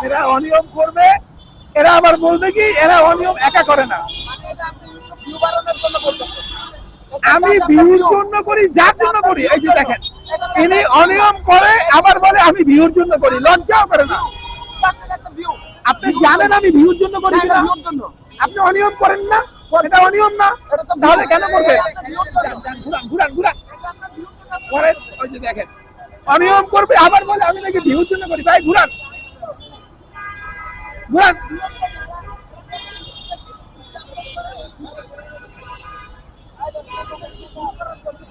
এরা অনিয়ম করবে, এরা আবার বলবে কি এরা অনিয়ম একা করে না। আমি ভিউর জন্য করি, যার জন্য করি। এই যে দেখেন, ইনি অনিয়ম করে আবার বলে আমি ভিউর জন্য করি, লজ্জাও করে না। আপনি জানেন আমি ভিউর জন্য করি কিনা? আপনি অনিয়ম করেন না, এটা অনিয়ম না, তাহলে কেন করবেন? ঘুরান ঘুরান করেন। ওই যে দেখেন, অনিয়ম করবে আবার বলে আমি নাকি ভিউর জন্য করি। ভাই ঘুরান ঘুরান।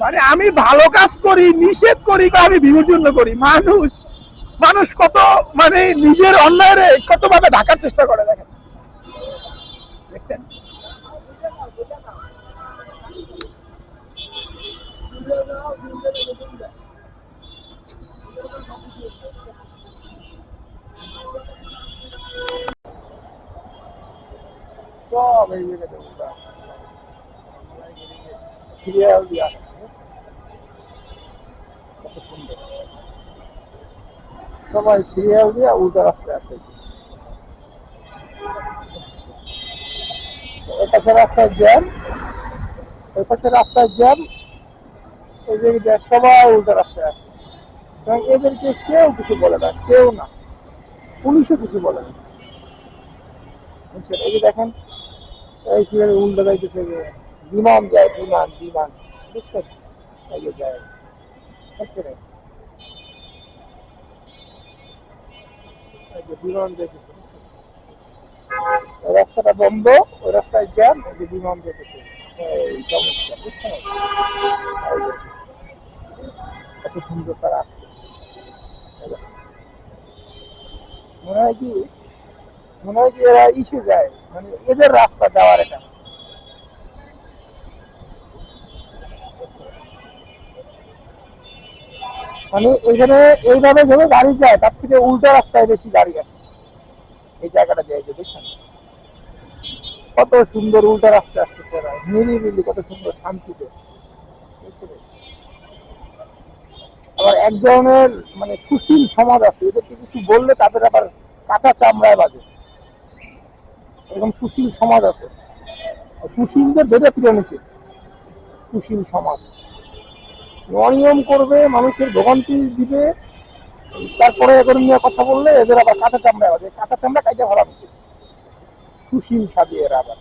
মানে আমি ভালো কাজ করি, নিষেধ করি, আমি ভিউর জন্য করি। মানুষ মানুষ কত মানে নিজের অন্যায়ের কত ভাবে ঢাকার চেষ্টা করে, দেখেন দেখছেন। সব এই জায়গাতে কত সুন্দর, সবাই সিরিয়াল দিয়ে উল্টা রাস্তায় আসে। এপাশে রাস্তায় জ্যাম, এপাশে রাস্তায় জ্যাম, এই যে সবাই উল্টা রাস্তায় আসে। এবং এদেরকে কেউ কিছু বলে না, কেউ না, পুলিশও কিছু বলে না। এই যে দেখেন, এই কিভাবে উল্টা যাইতেছে, বিমান যায়, বিমান বিমান, বুঝছেন? এই যে যায়, এই যে বিমান যাইতেছে, রাস্তাটা বন্ধ, ওই রাস্তায় জ্যাম, এই যে বিমান যেতেছে। এই সমস্যা, বুঝছেন? এত সুন্দর তারা আসছে। মনে হয় কি, মনে হয় কি এরা ইসে যায়, মানে এদের রাস্তা যাওয়ার এটা। মানে এখানে এইভাবে যখন গাড়ি যায় তার থেকে উল্টা রাস্তায় বেশি গাড়ি আছে। এই জায়গাটা যায় যে দেখছেন কত সুন্দর উল্টা রাস্তা আসতেছে, নিরিবিলি কত সুন্দর শান্তিতে। আবার এক ধরনের মানে সুশীল সমাজ আছে, এদেরকে কিছু বললে তাদের আবার কাঁচা চামড়ায় বাজে, এরকম সুশীল সমাজ আছে। সুশীলদের বেঁধে ফিরে নিচ্ছে সুশীল সমাজ। অনিয়ম করবে, মানুষের ভোগান্তি দিবে, তারপরে এদের নিয়ে কথা বললে এদের আবার কাঁচা চামড়ায় বাজে, কাঁচা চামড়া কাইটা ভালো সুশীল সাজিয়ে এরা আবার।